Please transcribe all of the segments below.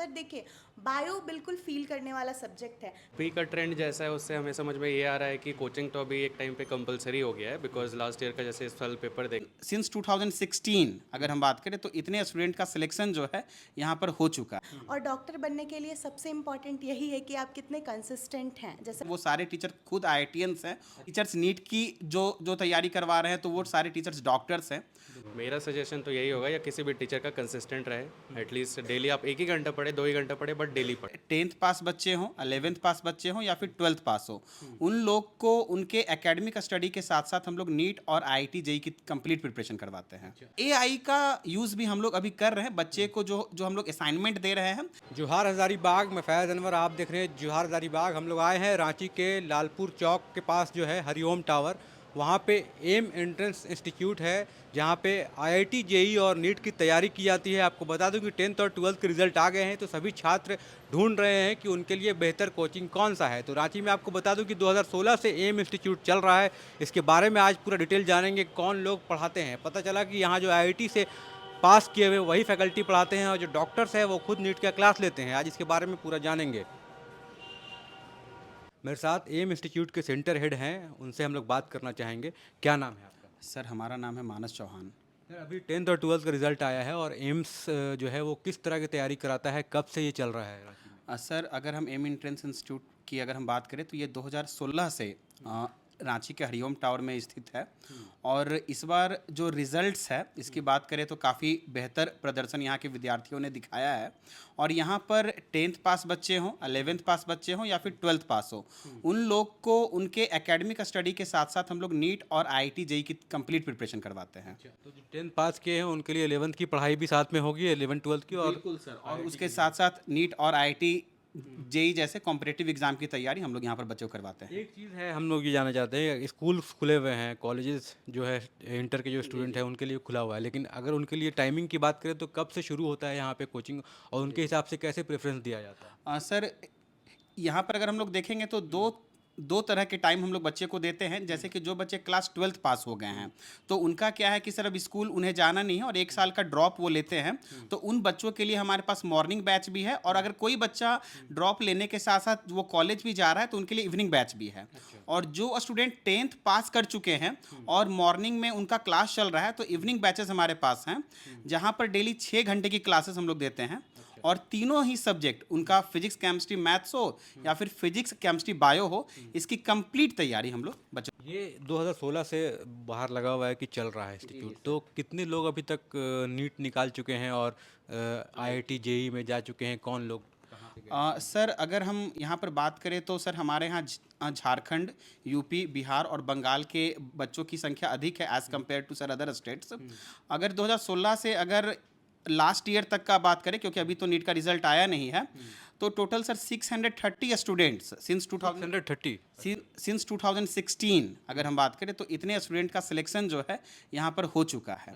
Sir देखिए, bio बिल्कुल feel करने वाला सब्जेक्ट है। अभी का ट्रेंड जैसा है उससे हमें समझ में ये आ रहा है कि कोचिंग तो अभी एक टाइम पे कंपलसरी हो गया है, बिकॉज लास्ट ईयर का जैसे इस साल पेपर देख सिंस 2016 अगर हम बात करें तो इतने स्टूडेंट का सिलेक्शन जो है यहाँ पर हो चुका है। और डॉक्टर बनने के लिए सबसे इम्पॉर्टेंट यही है कि आप कितने कंसिस्टेंट हैं। जैसे वो सारे टीचर खुद आईआईटीएंस हैं। टीचर्स नीट की जो जो तैयारी करवा रहे हैं तो वो सारे टीचर्स डॉक्टर्स हैं। मेरा सजेशन तो यही होगा या किसी भी टीचर का कंसिस्टेंट रहे, एटलीस्ट डेली आप एक ही घंटा पढ़े, 2 ही घंटा पढ़े, बट डेली पढ़े। 10th पास बच्चे हों, 11th पास बच्चे हों या फिर 12th पास हो, उन लोग को उनके एकेडमिक स्टडी के साथ साथ हम लोग नीट और आईआईटी जेई की कंप्लीट प्रिपरेशन करवाते हैं। एआई का यूज़ भी हम लोग अभी कर रहे हैं। बच्चे को जो जो हम लोग असाइनमेंट दे रहे हैं। जोहार हज़ारीबाग में फैज़ अनवर आप देख रहे हैं जोहार हज़ारीबाग। हम लोग आए हैं रांची के लालपुर चौक के पास जो है हरिओम टावर, वहाँ पे एम एंट्रेंस इंस्टीट्यूट है जहाँ पे आईआईटी जेई और नीट की तैयारी की जाती है। आपको बता दूं कि 10th और 12th के रिज़ल्ट आ गए हैं, तो सभी छात्र ढूंढ रहे हैं कि उनके लिए बेहतर कोचिंग कौन सा है। तो रांची में आपको बता दूं कि 2016 से एम इंस्टीट्यूट चल रहा है। इसके बारे में आज पूरा डिटेल जानेंगे, कौन लोग पढ़ाते हैं। पता चला कि यहाँ जो आईआईटी से पास किए हुए वही फैकल्टी पढ़ाते हैं और जो डॉक्टर्स हैं वो खुद नीट का क्लास लेते हैं। आज इसके बारे में पूरा जानेंगे। मेरे साथ एम इंस्टीट्यूट के सेंटर हेड हैं, उनसे हम लोग बात करना चाहेंगे। क्या नाम है आपका? सर हमारा नाम है मानस चौहान। सर अभी 10th और 12th का रिजल्ट आया है और एम्स जो है वो किस तरह की तैयारी कराता है, कब से ये चल रहा है रांची में? सर अगर हम एम एंट्रेंस इंस्टीट्यूट की अगर हम बात करें तो ये 2016 से रांची के हरिओम टावर में स्थित है। और इस बार जो रिजल्ट्स है इसकी बात करें तो काफ़ी बेहतर प्रदर्शन यहाँ के विद्यार्थियों ने दिखाया है। और यहाँ पर 10th पास बच्चे हों, 11th पास बच्चे हों या फिर 12th पास हो, उन लोग को उनके एकेडमिक स्टडी के साथ साथ हम लोग नीट और आईआईटी जेई की कंप्लीट प्रिपरेशन करवाते हैं। तो जो 10th पास किए हैं उनके लिए 11th की पढ़ाई भी साथ में होगी, 11 12th की। और बिल्कुल सर। और उसके साथ साथ नीट और आईआईटी जेई जैसे कॉम्पिटिटिव एग्जाम की तैयारी हम लोग यहाँ पर बच्चों को करवाते हैं। एक चीज़ है, हम लोग ये जानना चाहते हैं, स्कूल खुले हुए हैं, कॉलेजेस जो है इंटर के जो स्टूडेंट हैं उनके लिए खुला हुआ है, लेकिन अगर उनके लिए टाइमिंग की बात करें तो कब से शुरू होता है यहाँ पे कोचिंग और उनके हिसाब से कैसे प्रेफरेंस दिया जाता है? सर यहाँ पर अगर हम लोग देखेंगे तो दो दो तरह के टाइम हम लोग बच्चे को देते हैं। जैसे कि जो बच्चे क्लास 12th पास हो गए हैं तो उनका क्या है कि सर अब स्कूल उन्हें जाना नहीं है और 1 साल का ड्रॉप वो लेते हैं, तो उन बच्चों के लिए हमारे पास मॉर्निंग बैच भी है। और अगर कोई बच्चा ड्रॉप लेने के साथ साथ वो कॉलेज भी जा रहा है तो उनके लिए इवनिंग बैच भी है। और जो स्टूडेंट 10th पास कर चुके हैं और मॉर्निंग में उनका क्लास चल रहा है तो इवनिंग बैचेस हमारे पास हैं, जहाँ पर डेली 6 घंटे की क्लासेस हम लोग देते हैं। और तीनों ही सब्जेक्ट, उनका फिजिक्स केमिस्ट्री मैथ्स हो या फिर फिजिक्स केमिस्ट्री बायो हो, इसकी कंप्लीट तैयारी हम लोग बच्चों। ये 2016 से बाहर लगा हुआ है कि चल रहा है इंस्टीट्यूट, तो कितने लोग अभी तक नीट निकाल चुके हैं और आईआईटी जेई में जा चुके हैं, कौन लोग कहाँ से गए? सर अगर हम यहाँ पर बात करें तो सर हमारे यहाँ झारखंड, यूपी, बिहार और बंगाल के बच्चों की संख्या अधिक है as compare to sir other states. अगर 2016 से अगर लास्ट ईयर तक का बात करें, क्योंकि अभी तो नीट का रिजल्ट आया नहीं है, तो total sir 630 students since 630। Since 2016 अगर हम बात करें तो इतने स्टूडेंट का सिलेक्शन जो है यहाँ पर हो चुका है।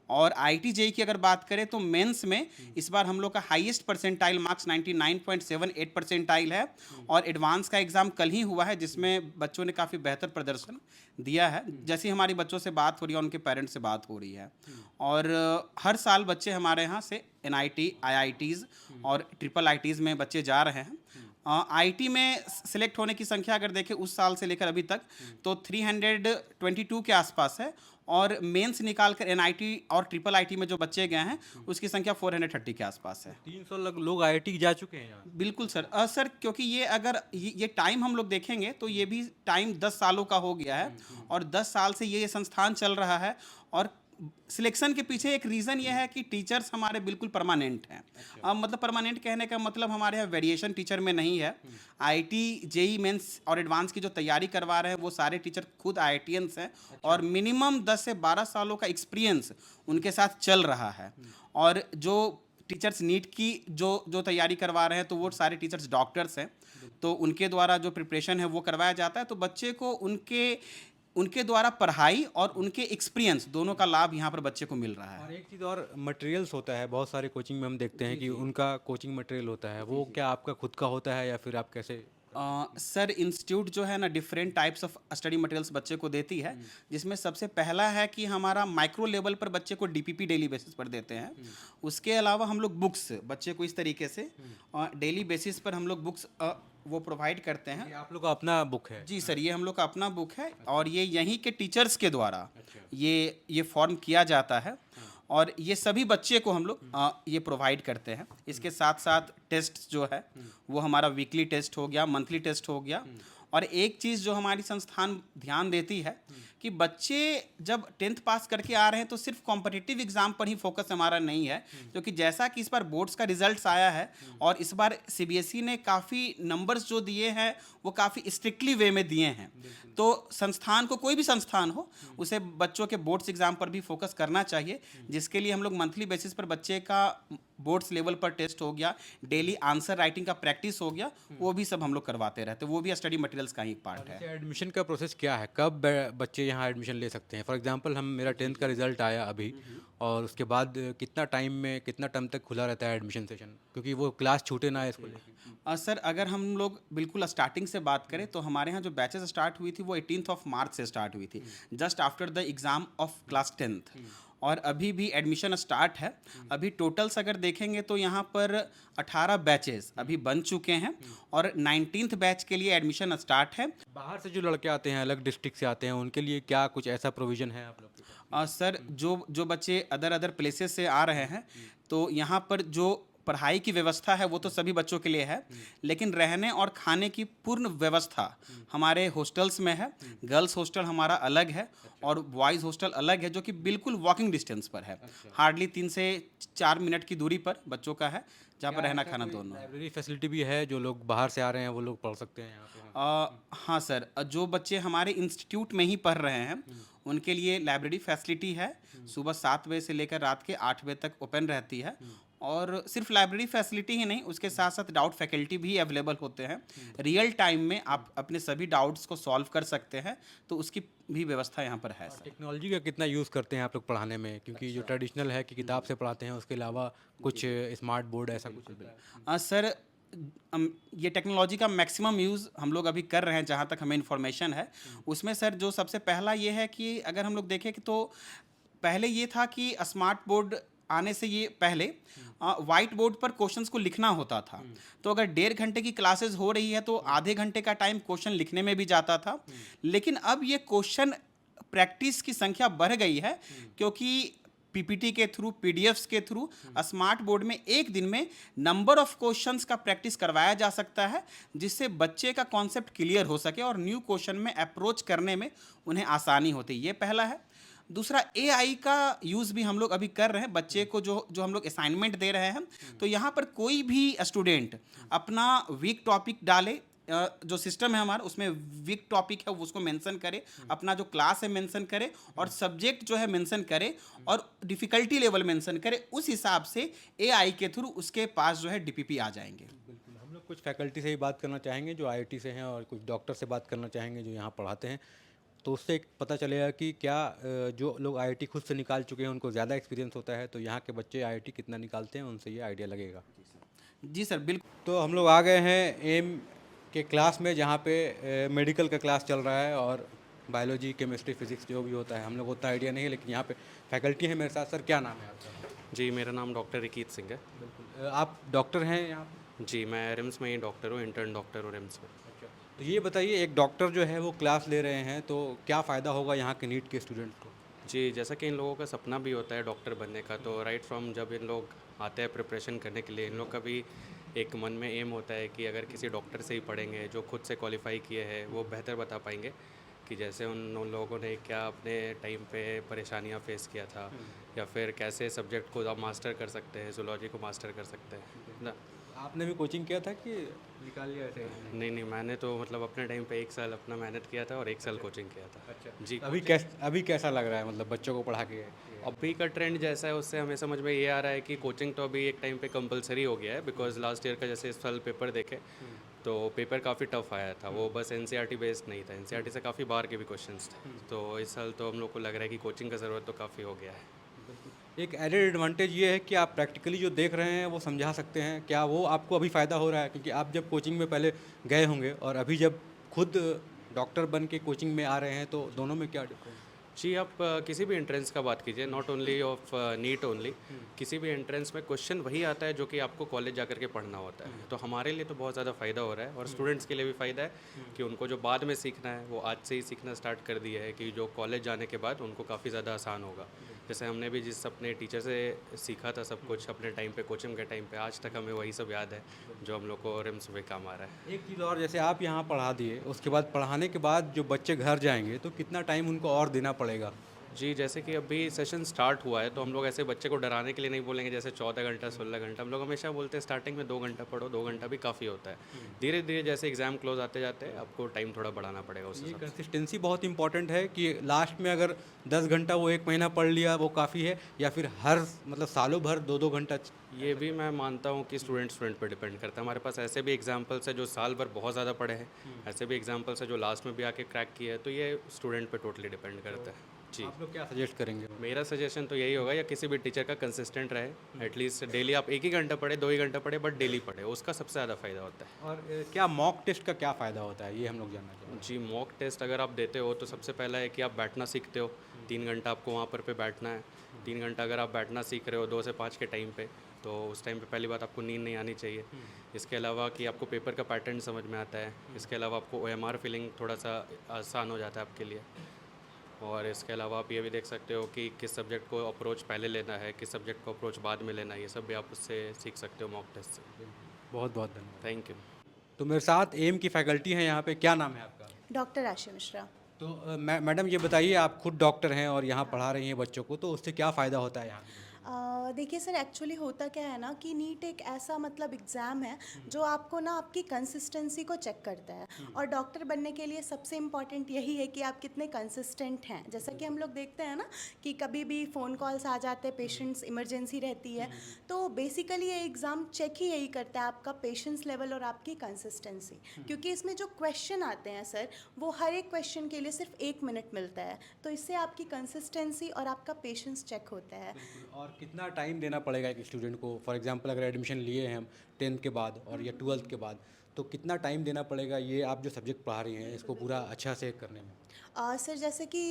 और आईआईटी जेई की अगर बात करें तो मेंस में इस बार हम लोग का हाईएस्ट परसेंटाइल मार्क्स 99.78 परसेंटाइल है। और एडवांस का एग्ज़ाम कल ही हुआ है जिसमें बच्चों ने काफ़ी बेहतर प्रदर्शन दिया है। जैसे ही हमारी बच्चों से बात हो रही है, उनके पेरेंट्स से बात हो रही है। और हर साल बच्चे हमारे यहाँ से एनआईटी, आईआईटीज़ और ट्रिपल आईटीज़ में बच्चे जा रहे हैं। आईटी में सिलेक्ट होने की संख्या अगर देखें उस साल से लेकर अभी तक तो 322 के आसपास है। और मेंस निकाल कर एनआईटी और ट्रिपल आईटी में जो बच्चे गए हैं उसकी संख्या 430 के आसपास है। 300 लोग आईआईटी जा चुके हैं यहाँ। बिल्कुल सर। सर क्योंकि ये अगर ये टाइम हम लोग देखेंगे तो ये भी टाइम 10 सालों का हो गया है। और 10 साल से ये संस्थान चल रहा है। और सिलेक्शन के पीछे एक रीज़न ये है कि टीचर्स हमारे बिल्कुल परमानेंट हैं। मतलब परमानेंट कहने का मतलब हमारे यहाँ वेरिएशन टीचर में नहीं है। आईटी जेई मेंस और एडवांस की जो तैयारी करवा रहे हैं वो सारे टीचर खुद आईआईटीएंस हैं। और मिनिमम 10 से 12 सालों का एक्सपीरियंस उनके साथ चल रहा है। और जो टीचर्स नीट की जो जो तैयारी करवा रहे हैं तो वो सारे टीचर्स डॉक्टर्स हैं, तो उनके द्वारा जो प्रिपरेशन है वो करवाया जाता है। तो बच्चे को उनके उनके द्वारा पढ़ाई और उनके एक्सपीरियंस दोनों का लाभ यहाँ पर बच्चे को मिल रहा है। और एक चीज़ और, मटेरियल्स होता है, बहुत सारे कोचिंग में हम देखते हैं कि उनका कोचिंग मटेरियल होता है, वो क्या आपका खुद का होता है या फिर आप कैसे? सर इंस्टीट्यूट जो है ना different types of study materials बच्चे को देती है, जिसमें सबसे पहला है कि हमारा माइक्रो लेवल पर बच्चे को डीपीपी डेली बेसिस पर देते हैं। उसके अलावा हम लोग बुक्स बच्चे को इस तरीके से डेली बेसिस पर हम लोग बुक्स वो प्रोवाइड करते हैं। ये आप लोग का अपना बुक है? जी सर, ये हम लोग का अपना बुक है और ये यहीं के टीचर्स के द्वारा ये फॉर्म किया जाता है और ये सभी बच्चे को हम लोग ये प्रोवाइड करते हैं। इसके साथ साथ टेस्ट जो है वो हमारा वीकली टेस्ट हो गया, मंथली टेस्ट हो गया। और एक चीज़ जो हमारी संस्थान ध्यान देती है कि बच्चे जब 10th पास करके आ रहे हैं तो सिर्फ कॉम्पिटिटिव एग्ज़ाम पर ही फोकस हमारा नहीं है, क्योंकि जैसा कि इस बार बोर्ड्स का रिजल्ट्स आया है और इस बार सीबीएसई ने काफ़ी नंबर्स जो दिए हैं वो काफ़ी स्ट्रिक्टली वे में दिए हैं। तो संस्थान को, कोई भी संस्थान हो, उसे बच्चों के बोर्ड्स एग्ज़ाम पर भी फोकस करना चाहिए, जिसके लिए हम लोग मंथली बेसिस पर बच्चे का बोर्ड्स लेवल पर टेस्ट हो गया, डेली आंसर राइटिंग का प्रैक्टिस हो गया, वो भी सब हम लोग करवाते रहते हैं। वो भी स्टडी मटेरियल्स का ही एक पार्ट है। एडमिशन का प्रोसेस क्या है? कब बच्चे यहाँ एडमिशन ले सकते हैं? फॉर एग्जांपल मेरा 10th का रिजल्ट आया अभी, और उसके बाद कितना टाइम में, कितना टर्म तक खुला रहता है एडमिशन सेशन, क्योंकि वो क्लास छूटे ना इसको लेके। सर अगर हम लोग बिल्कुल स्टार्टिंग से बात करें तो हमारे यहाँ जो बैचेस स्टार्ट हुई थी वो 18 मार्च से स्टार्ट हुई थी, just after the exam of class 10th। और अभी भी एडमिशन स्टार्ट है। अभी टोटल्स अगर देखेंगे तो यहाँ पर 18 बैचेस अभी बन चुके हैं और 19th बैच के लिए एडमिशन स्टार्ट है। बाहर से जो लड़के आते हैं, अलग डिस्ट्रिक्ट से आते हैं, उनके लिए क्या कुछ ऐसा प्रोविज़न है आप लोग के पास? सर जो बच्चे अदर प्लेसेस से आ रहे हैं तो यहाँ पर जो पढ़ाई की व्यवस्था है वो तो सभी बच्चों के लिए है, लेकिन रहने और खाने की पूर्ण व्यवस्था हमारे हॉस्टल्स में है। गर्ल्स हॉस्टल हमारा अलग है और बॉयज़ हॉस्टल अलग है, जो कि बिल्कुल वॉकिंग डिस्टेंस पर है। हार्डली 3 से 4 मिनट की दूरी पर बच्चों का है, जहाँ पर रहना खाना दोनों है। लाइब्रेरी फैसिलिटी भी है? जो लोग बाहर से आ रहे हैं वो लोग पढ़ सकते हैं यहाँ पे? हाँ सर, जो बच्चे हमारे इंस्टीट्यूट में ही पढ़ रहे हैं उनके लिए लाइब्रेरी फैसिलिटी है। सुबह 7 बजे से लेकर रात के 8 बजे तक ओपन रहती है। और सिर्फ लाइब्रेरी फैसिलिटी ही नहीं, उसके साथ साथ डाउट फैकल्टी भी अवेलेबल होते हैं। रियल टाइम में आप अपने सभी डाउट्स को सॉल्व कर सकते हैं, तो उसकी भी व्यवस्था यहाँ पर है सर। टेक्नोलॉजी का कितना यूज़ करते हैं आप लोग पढ़ाने में? क्योंकि जो ट्रेडिशनल है कि किताब से पढ़ाते हैं, उसके अलावा कुछ स्मार्ट बोर्ड ऐसा कुछ? सर ये टेक्नोलॉजी का मैक्सिमम यूज़ हम लोग अभी कर रहे हैं, जहाँ तक हमें इन्फॉर्मेशन है। उसमें सर जो सबसे पहला ये है कि अगर हम लोग देखें कि तो पहले ये था कि स्मार्ट बोर्ड आने से ये पहले वाइट बोर्ड पर क्वेश्चंस को लिखना होता था। तो अगर 1.5 घंटे की क्लासेस हो रही है तो आधे घंटे का टाइम क्वेश्चन लिखने में भी जाता था। लेकिन अब ये क्वेश्चन प्रैक्टिस की संख्या बढ़ गई है, क्योंकि पीपीटी के थ्रू, पीडीएफ्स के थ्रू स्मार्ट बोर्ड में एक दिन में नंबर ऑफ क्वेश्चंस का प्रैक्टिस करवाया जा सकता है, जिससे बच्चे का कॉन्सेप्ट क्लियर हो सके और न्यू क्वेश्चन में अप्रोच करने में उन्हें आसानी होती है। ये पहला है। दूसरा, एआई का यूज़ भी हम लोग अभी कर रहे हैं। बच्चे को जो हम लोग असाइनमेंट दे रहे हैं, तो यहाँ पर कोई भी स्टूडेंट अपना वीक टॉपिक डाले, जो सिस्टम है हमारा उसमें वीक टॉपिक है वो उसको मेंशन करे, अपना जो क्लास है मेंशन करे और सब्जेक्ट जो है मेंशन करे और डिफ़िकल्टी लेवल मेंशन करे। उस हिसाब से एआई के थ्रू उसके पास जो है डीपीपी आ जाएंगे। बिल्कुल, हम लोग कुछ फैकल्टी से ही बात करना चाहेंगे जो आईआईटी से हैं, और कुछ डॉक्टर से बात करना चाहेंगे जो यहाँ पढ़ाते हैं। तो उससे एक पता चलेगा कि क्या जो लोग आईआईटी खुद से निकाल चुके हैं उनको ज़्यादा एक्सपीरियंस होता है, तो यहाँ के बच्चे आईआईटी कितना निकालते हैं उनसे ये आइडिया लगेगा। जी सर, बिल्कुल। तो हम लोग आ गए हैं एम के क्लास में, जहाँ पे मेडिकल का क्लास चल रहा है और बायोलॉजी, केमिस्ट्री, फिजिक्स जो भी होता है हम लोग उतना आइडिया नहीं है, लेकिन यहाँ पे फैकल्टी है मेरे साथ। सर क्या नाम है आपका? जी, मेरा नाम डॉक्टर रिकीत सिंह है। बिल्कुल, आप डॉक्टर हैं यहाँ पे? जी, मैं रिम्स में ही डॉक्टर हूँ, इंटर्न डॉक्टर हूँ रिम्स में। तो ये बताइए, एक डॉक्टर जो है वो क्लास ले रहे हैं, तो क्या फ़ायदा होगा यहाँ के नीट के स्टूडेंट्स को? जी, जैसा कि इन लोगों का सपना भी होता है डॉक्टर बनने का, तो राइट फ्रॉम जब इन लोग आते हैं प्रिपरेशन करने के लिए, इन लोग का भी एक मन में एम होता है कि अगर किसी डॉक्टर से ही पढ़ेंगे जो खुद से क्वालिफाई किए हैं, वो बेहतर बता पाएंगे कि जैसे उन लोगों ने क्या अपने टाइम पे परेशानियां फेस किया था, या फिर कैसे सब्जेक्ट को आप मास्टर कर सकते हैं, जूलॉजी को मास्टर कर सकते हैं ना। आपने भी कोचिंग किया था कि निकाल लिया ऐसे ही? नहीं, मैंने तो मतलब अपने टाइम पे 1 साल अपना मेहनत किया था और 1 साल कोचिंग किया था। अच्छा जी। अभी कैसा लग रहा है, मतलब बच्चों को पढ़ा के? अभी का ट्रेंड जैसा है उससे हमें समझ में ये आ रहा है कि कोचिंग तो अभी एक टाइम पे कंपलसरी हो गया है, बिकॉज लास्ट ईयर का जैसे इस साल पेपर देखे तो पेपर काफ़ी टफ आया था। वो बस एनसीईआरटी बेस्ड नहीं था, एनसीईआरटी से काफ़ी बाहर के भी क्वेश्चंस थे। तो इस साल तो हम लोग को लग रहा है कि कोचिंग का ज़रूरत तो काफ़ी हो गया है। एक एडेड एडवांटेज ये है कि आप प्रैक्टिकली जो देख रहे हैं वो समझा सकते हैं, क्या वो आपको अभी फ़ायदा हो रहा है? क्योंकि आप जब कोचिंग में पहले गए होंगे और अभी जब खुद डॉक्टर बन के कोचिंग में आ रहे हैं, तो दोनों में क्या डिफरेंस? जी, आप किसी भी एंट्रेंस का बात कीजिए, not only of NEET only, किसी भी एंट्रेंस में क्वेश्चन वही आता है जो कि आपको कॉलेज जाकर के पढ़ना होता है। तो हमारे लिए तो बहुत ज़्यादा फ़ायदा हो रहा है और स्टूडेंट्स के लिए भी फ़ायदा है कि उनको जो बाद में सीखना है वो आज से ही सीखना स्टार्ट कर दिया है, कि जो कॉलेज जाने के बाद उनको काफ़ी ज़्यादा आसान होगा। जैसे हमने भी जिस अपने टीचर से सीखा था सब कुछ अपने टाइम पे, कोचिंग के टाइम पे, आज तक हमें वही सब याद है जो हम लोग को रिम्स में काम आ रहा है। एक चीज़ और, जैसे आप यहाँ पढ़ा दिए, उसके बाद पढ़ाने के बाद जो बच्चे घर जाएंगे तो कितना टाइम उनको और देना पड़ेगा? जी, जैसे कि अभी सेशन स्टार्ट हुआ है तो हम लोग ऐसे बच्चे को डराने के लिए नहीं बोलेंगे जैसे 14 घंटा 16 घंटा, हम लोग हमेशा बोलते हैं स्टार्टिंग में 2 घंटा पढ़ो, 2 घंटा भी काफ़ी होता है। धीरे धीरे जैसे एग्ज़ाम क्लोज आते जाते आपको टाइम थोड़ा बढ़ाना पड़ेगा उस ये हिसाब से। कंसिस्टेंसी बहुत इंपॉर्टेंट है कि लास्ट में अगर 10 घंटा वो 1 महीना पढ़ लिया वो काफ़ी है, या फिर हर मतलब सालों भर 2-2 घंटा? ये भी मैं मानता हूँ कि स्टूडेंट पर डिपेंड करता है। हमारे पास ऐसे भी एग्जाम्पल्स है जो साल भर बहुत ज़्यादा पढ़े हैं, ऐसे भी एग्जाम्पल्स है जो लास्ट में भी आके क्रैक किया है, तो ये स्टूडेंट पे टोटली डिपेंड करता है। जी, आप लोग क्या सजेस्ट करेंगे? मेरा सजेशन तो यही होगा या किसी भी टीचर का कंसिस्टेंट रहे, एटलीस्ट डेली आप 1 ही घंटा पढ़े, 2 ही घंटा पढ़े, बट डेली पढ़े, उसका सबसे ज़्यादा फ़ायदा होता है। और क्या मॉक टेस्ट का क्या फ़ायदा होता है, ये हम लोग जानना चाहेंगे। जी, मॉक टेस्ट अगर आप देते हो तो सबसे पहला है कि आप बैठना सीखते हो। 3 घंटा आपको वहाँ पर बैठना है। 3 घंटा अगर आप बैठना सीख रहे हो 2 से 5 के टाइम पे, तो उस टाइम पे पहली बात आपको नींद नहीं आनी चाहिए। इसके अलावा कि आपको पेपर का पैटर्न समझ में आता है। इसके अलावा आपको ओएमआर फीलिंग थोड़ा सा आसान हो जाता है आपके लिए। और इसके अलावा आप ये भी देख सकते हो कि किस सब्जेक्ट को अप्रोच पहले लेना है, किस सब्जेक्ट को अप्रोच बाद में लेना है, ये सब भी आप उससे सीख सकते हो मॉक टेस्ट से। बहुत बहुत धन्यवाद। Thank you. तो मेरे साथ एम की फैकल्टी हैं यहाँ पे, क्या नाम है आपका? डॉक्टर आशी मिश्रा। तो मैडम ये बताइए, आप खुद डॉक्टर हैं और यहाँ पढ़ा रही हैं बच्चों को, तो उससे क्या फ़ायदा होता है यहाँ? देखिए सर, एक्चुअली होता क्या है ना कि नीट एक ऐसा मतलब एग्ज़ाम है जो आपको ना आपकी कंसिस्टेंसी को चेक करता है। और डॉक्टर बनने के लिए सबसे इम्पॉर्टेंट यही है कि आप कितने कंसिस्टेंट हैं। जैसा कि हम लोग देखते हैं ना कि कभी भी फ़ोन कॉल्स आ जाते हैं, पेशेंट्स इमरजेंसी रहती है, तो बेसिकली ये एग्ज़ाम चेक ही यही करता है आपका पेशेंस लेवल और आपकी कंसिस्टेंसी। क्योंकि इसमें जो क्वेश्चन आते हैं सर, वो हर एक क्वेश्चन के लिए सिर्फ 1 मिनट मिलता है, तो इससे आपकी कंसिस्टेंसी और आपका पेशेंस चेक होता है। और कितना टाइम देना पड़ेगा एक स्टूडेंट को? फॉर एग्जांपल अगर एडमिशन लिए हैं हम 10th के बाद और या 12th के बाद, तो कितना टाइम देना पड़ेगा ये आप जो सब्जेक्ट पढ़ा रही हैं इसको पूरा अच्छा से करने में? सर जैसे कि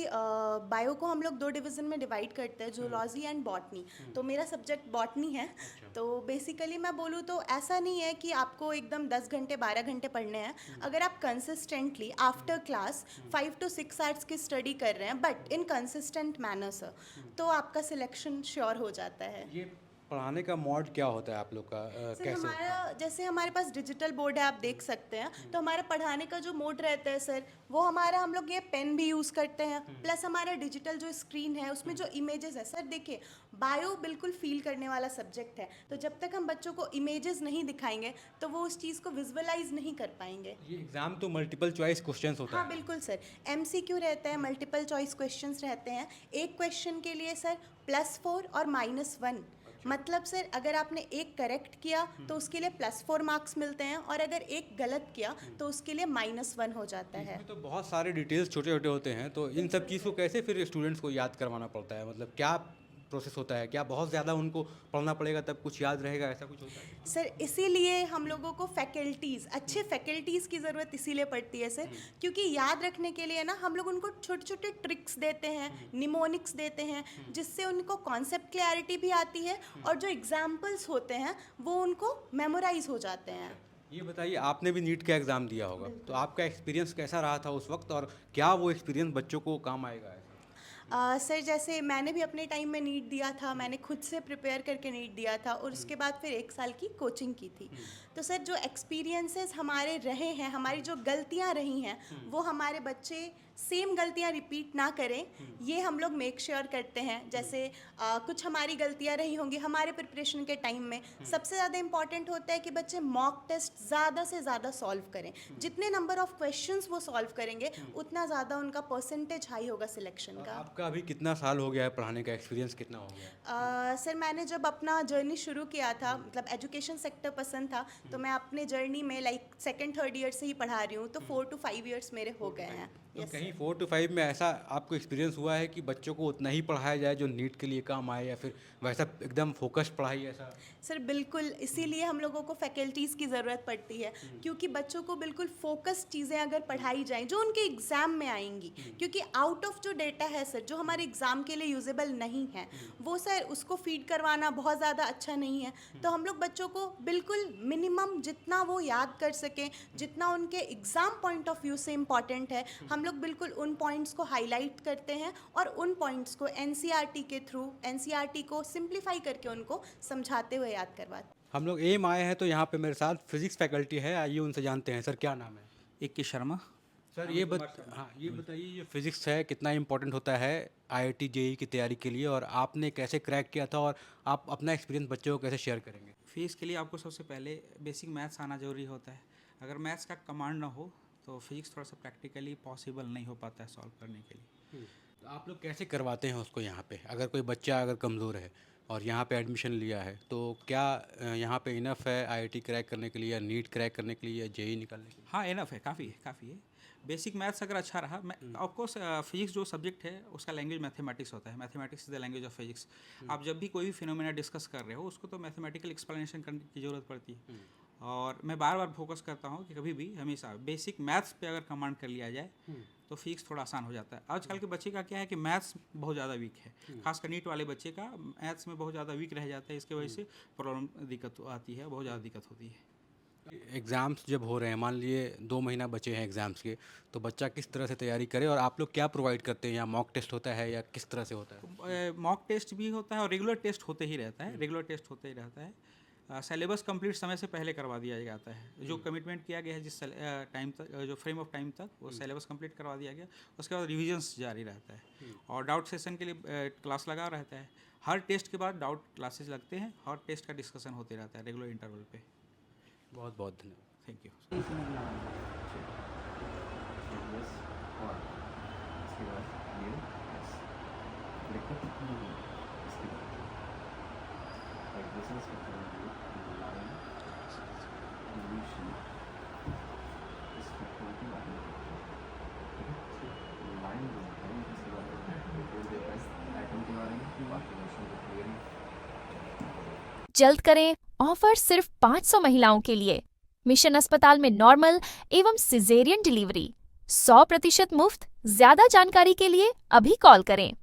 बायो को हम लोग 2 डिवीज़न में डिवाइड करते हैं, जूलॉजी एंड बॉटनी। तो मेरा सब्जेक्ट बॉटनी है। तो बेसिकली मैं बोलूँ तो ऐसा नहीं है कि आपको एकदम 10 घंटे 12 घंटे पढ़ने हैं। अगर आप consistently after class 5 to 6 hours की स्टडी कर रहे हैं but in consistent manner sir, तो आपका सिलेक्शन श्योर हो जाता है। ये पढ़ाने का मोड क्या होता है आप लोग का? सर कैसे? हमारा जैसे हमारे पास डिजिटल बोर्ड है, आप देख सकते हैं, तो हमारा पढ़ाने का जो मोड रहता है सर, वो हमारा हम लोग ये पेन भी यूज़ करते हैं, प्लस हमारा डिजिटल जो स्क्रीन है उसमें जो इमेजेस है सर, देखिए बायो बिल्कुल फील करने वाला सब्जेक्ट है, तो जब तक हम बच्चों को इमेजेस नहीं दिखाएंगे तो वो उस चीज़ को विजुअलाइज नहीं कर पाएंगे। ये एग्ज़ाम तो मल्टीपल चॉइस क्वेश्चंस होता हाँ है। बिल्कुल सर, MCQ रहता है, मल्टीपल चॉइस क्वेश्चंस रहते हैं। एक क्वेश्चन के लिए सर +4 और -1, मतलब सर अगर आपने एक करेक्ट किया तो उसके लिए +4 मार्क्स मिलते हैं, और अगर एक गलत किया तो उसके लिए -1 हो जाता है। इसमें तो बहुत सारे डिटेल्स छोटे छोटे होते हैं, तो इन सब चीज़ को कैसे फिर स्टूडेंट्स को याद करवाना पड़ता है? मतलब क्या प्रोसेस होता है? क्या बहुत ज़्यादा उनको पढ़ना पड़ेगा तब कुछ याद रहेगा, ऐसा कुछ होता है? सर इसीलिए हम लोगों को अच्छे फैकल्टीज़ की ज़रूरत इसीलिए पड़ती है सर, क्योंकि याद रखने के लिए ना हम लोग उनको छोटे छोटे ट्रिक्स देते हैं, निमोनिक्स देते हैं, जिससे उनको कॉन्सेप्ट क्लैरिटी भी आती है और जो एग्जाम्पल्स होते हैं वो उनको मेमोराइज हो जाते हैं। ये बताइए, आपने भी नीट का एग्ज़ाम दिया होगा, तो आपका एक्सपीरियंस कैसा रहा था उस वक्त, और क्या वो एक्सपीरियंस बच्चों को काम आएगा? सर जैसे मैंने भी अपने टाइम में नीट दिया था, मैंने खुद से प्रिपेयर करके नीट दिया था और उसके बाद फिर 1 साल की कोचिंग की थी। तो सर जो एक्सपीरियंसेस हमारे रहे हैं, हमारी जो गलतियां रही हैं, वो हमारे बच्चे सेम गलतियां रिपीट ना करें, ये हम लोग मेक श्योर करते हैं। जैसे कुछ हमारी गलतियां रही होंगी हमारे प्रिपरेशन के टाइम में, सबसे ज़्यादा इम्पॉर्टेंट होता है कि बच्चे मॉक टेस्ट ज़्यादा से ज़्यादा सॉल्व करें। जितने नंबर ऑफ क्वेश्चंस वो सॉल्व करेंगे उतना ज़्यादा उनका परसेंटेज हाई होगा सिलेक्शन का। आपका अभी कितना साल हो गया है पढ़ाने का, एक्सपीरियंस कितना हो गया? सर मैंने जब अपना जर्नी शुरू किया था, मतलब एजुकेशन सेक्टर पसंद था, तो मैं अपने जर्नी में लाइक 2nd 3rd ईयर से ही पढ़ा रही हूँ, तो 4 to 5 ईयर्स मेरे हो गए हैं। तो Yes, कहीं 4 to 5 में ऐसा आपको एक्सपीरियंस हुआ है कि बच्चों को उतना ही पढ़ाया जाए जो नीट के लिए काम आए, या फिर वैसा एकदम फोकस्ड पढ़ाई ऐसा? सर बिल्कुल, इसीलिए हम लोगों को फैकल्टीज़ की ज़रूरत पड़ती है, क्योंकि बच्चों को बिल्कुल फोकस चीज़ें अगर पढ़ाई जाएं जो उनके एग्ज़ाम में आएंगी, क्योंकि आउट ऑफ जो डेटा है सर, जो हमारे एग्ज़ाम के लिए यूजेबल नहीं है, वो सर उसको फीड करवाना बहुत ज़्यादा अच्छा नहीं है। तो हम लोग बच्चों को बिल्कुल मिनिमम जितना वो याद कर सकें, जितना उनके एग्ज़ाम पॉइंट ऑफ व्यू से इम्पॉर्टेंट है, हम लोग बिल्कुल उन पॉइंट्स को हाईलाइट करते हैं और उन पॉइंट्स को एनसीईआरटी के थ्रू, एनसीईआरटी को सिंप्लीफाई करके उनको समझाते हुए याद करवाते। हम लोग एम आए हैं, तो यहाँ पे मेरे साथ फिजिक्स फैकल्टी है, आइए उनसे जानते हैं। सर क्या नाम है? इक्की शर्मा। सर ये बताइए ये फिजिक्स है कितना इम्पोर्टेंट होता है आईआईटी जेईई की तैयारी के लिए, और आपने कैसे क्रैक किया था, और आप अपना एक्सपीरियंस बच्चों को कैसे शेयर करेंगे? फिजिक्स के लिए आपको सबसे पहले बेसिक मैथ्स आना ज़रूरी होता है। अगर मैथ्स का कमांड ना हो तो फिजिक्स थोड़ा सा प्रैक्टिकली पॉसिबल नहीं हो पाता है सॉल्व करने के लिए। तो आप लोग कैसे करवाते हैं उसको यहाँ पे? अगर कोई बच्चा अगर कमज़ोर है और यहाँ पे एडमिशन लिया है, तो क्या यहाँ पे इनफ है आईआईटी क्रैक करने के लिए, या नीट क्रैक करने के लिए, या जेईई निकालने के लिए? हाँ, इनफ है, काफ़ी है। बेसिक मैथ्स अगर अच्छा रहा, ऑफकोर्स फिजिक्स जो सब्जेक्ट है उसका लैंग्वेज मैथमेटिक्स होता है। Mathematics is the language of physics. आप जब भी कोई भी फिनोमेना डिस्कस कर रहे हो उसको तो मैथमेटिकल एक्सप्लेनेशन करने की ज़रूरत पड़ती है। और मैं बार बार फोकस करता हूँ कि कभी भी हमेशा बेसिक मैथ्स पे अगर कमांड कर लिया जाए तो फिजिक्स थोड़ा आसान हो जाता है। आजकल के बच्चे का क्या है कि मैथ्स बहुत ज़्यादा वीक है, खासकर नीट वाले बच्चे का मैथ्स में बहुत ज़्यादा वीक रह जाता है। इसके वजह से प्रॉब्लम दिक्कत आती है, बहुत ज़्यादा दिक्कत होती है। एग्ज़ाम्स जब हो रहे हैं, मान लिए 2 महीना बचे हैं एग्ज़ाम्स के, तो बच्चा किस तरह से तैयारी करे, और आप लोग क्या प्रोवाइड करते हैं? या मॉक टेस्ट होता है, या किस तरह से होता है? मॉक टेस्ट भी होता है और रेगुलर टेस्ट होते ही रहता है। सिलेबस कंप्लीट समय से पहले करवा दिया जाता है। जो कमिटमेंट किया गया है जिस टाइम तक, जो फ्रेम ऑफ टाइम तक, वो सिलेबस कंप्लीट करवा दिया गया। उसके बाद रिविजन्स जारी रहता है और डाउट सेशन के लिए क्लास लगा रहता है। हर टेस्ट के बाद डाउट क्लासेस लगते हैं और टेस्ट का डिस्कशन होते रहता है रेगुलर इंटरवल पे। बहुत बहुत धन्यवाद। Thank you. जल्द करें, ऑफर सिर्फ 500 महिलाओं के लिए। मिशन अस्पताल में नॉर्मल एवं सिजेरियन डिलीवरी 100% मुफ्त। ज्यादा जानकारी के लिए अभी कॉल करें।